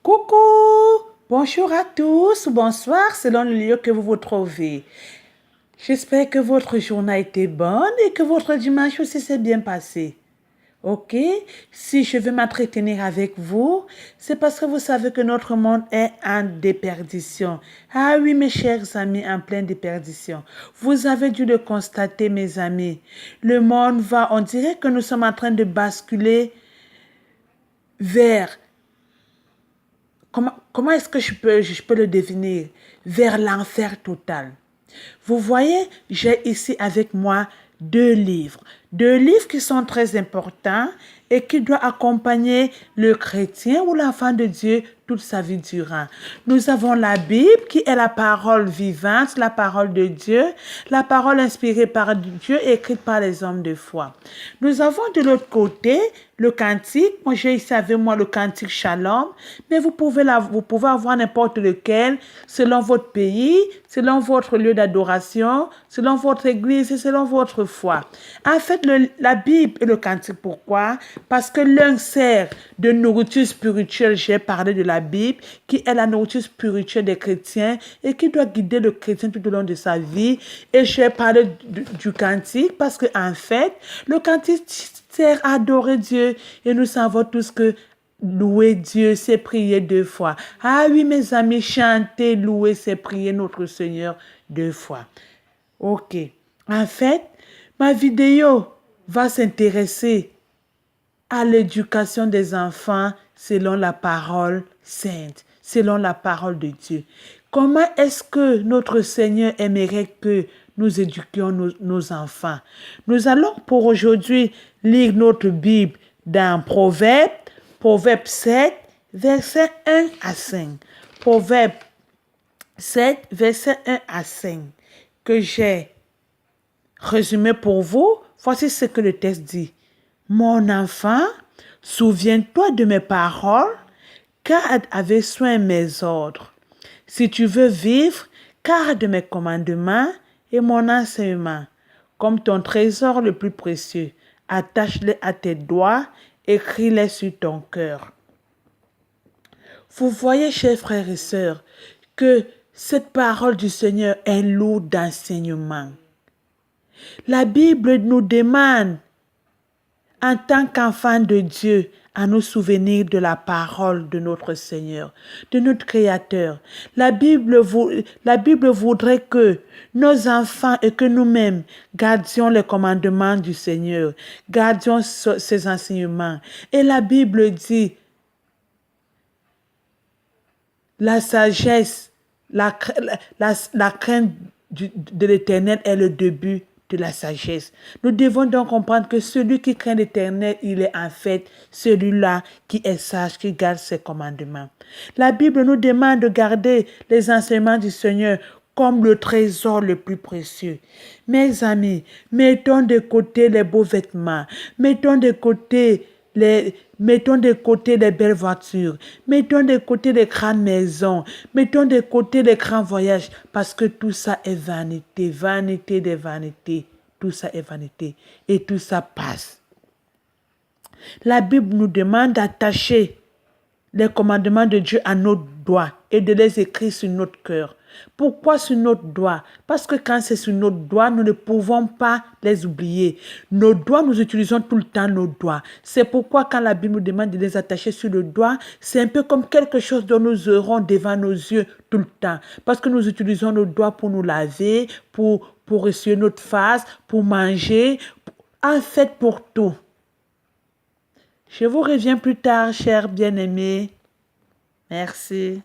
Coucou, bonjour à tous, bonsoir selon le lieu que vous vous trouvez. J'espère que votre journée a été bonne et que votre dimanche aussi s'est bien passé. Ok, si je veux m'entretenir avec vous, c'est parce que vous savez que notre monde est en déperdition. Ah oui, mes chers amis, en pleine déperdition. Vous avez dû le constater, mes amis. Le monde va, on dirait que nous sommes en train de basculer vers comment est-ce que je peux le deviner? Vers l'enfer total. Vous voyez, j'ai ici avec moi deux livres. Deux livres qui sont très importants et qui doivent accompagner le chrétien ou l'enfant de Dieu toute sa vie durant. Nous avons la Bible qui est la parole vivante, la parole de Dieu, la parole inspirée par Dieu et écrite par les hommes de foi. Nous avons de l'autre côté le cantique. Moi, j'ai ici avec moi le cantique Shalom, mais vous pouvez avoir n'importe lequel selon votre pays, selon votre lieu d'adoration, selon votre église et selon votre foi. En fait, la Bible et le cantique, pourquoi? Parce que l'un sert de nourriture spirituelle. J'ai parlé de la Bible, qui est la nourriture spirituelle des chrétiens et qui doit guider le chrétien tout au long de sa vie. Et j'ai parlé du cantique parce que en fait, le cantique sert à adorer Dieu et nous savons tous que louer Dieu, c'est prier deux fois. Ah oui, mes amis, chanter, louer, c'est prier notre Seigneur deux fois. Ok. En fait, ma vidéo va s'intéresser à l'éducation des enfants selon la parole sainte, selon la parole de Dieu. Comment est-ce que notre Seigneur aimerait que nous éduquions nos enfants? Nous allons pour aujourd'hui lire notre Bible dans Proverbe 7, versets 1 à 5. Proverbe 7, versets 1 à 5, que j'ai résumé pour vous. Voici ce que le texte dit. Mon enfant, souviens-toi de mes paroles, garde avec soin mes ordres. Si tu veux vivre, garde mes commandements et mon enseignement, comme ton trésor le plus précieux. Attache-les à tes doigts, écris-les sur ton cœur. Vous voyez, chers frères et sœurs, que cette parole du Seigneur est lourde d'enseignement. La Bible nous demande, en tant qu'enfants de Dieu, à nous souvenir de la parole de notre Seigneur, de notre Créateur. La Bible voudrait que nos enfants et que nous-mêmes gardions les commandements du Seigneur, gardions ses enseignements. Et la Bible dit, la sagesse, la crainte de l'Éternel est le début de la sagesse. Nous devons donc comprendre que celui qui craint l'Éternel, il est en fait celui-là qui est sage, qui garde ses commandements. La Bible nous demande de garder les enseignements du Seigneur comme le trésor le plus précieux. Mes amis, mettons de côté les beaux vêtements, mettons de côté les belles voitures, mettons de côté les grandes maisons, mettons de côté les grands voyages, parce que tout ça est vanité, vanité des vanités, tout ça est vanité et tout ça passe. La Bible nous demande d'attacher les commandements de Dieu à nos doigts et de les écrire sur notre cœur. Pourquoi sur notre doigt? Parce que quand c'est sur notre doigt, nous ne pouvons pas les oublier. Nos doigts, nous utilisons tout le temps nos doigts. C'est pourquoi quand la Bible nous demande de les attacher sur le doigt, c'est un peu comme quelque chose dont nous aurons devant nos yeux tout le temps. Parce que nous utilisons nos doigts pour nous laver, pour essuyer notre face, pour manger, en fait pour tout. Je vous reviens plus tard, chers bien-aimés. Merci.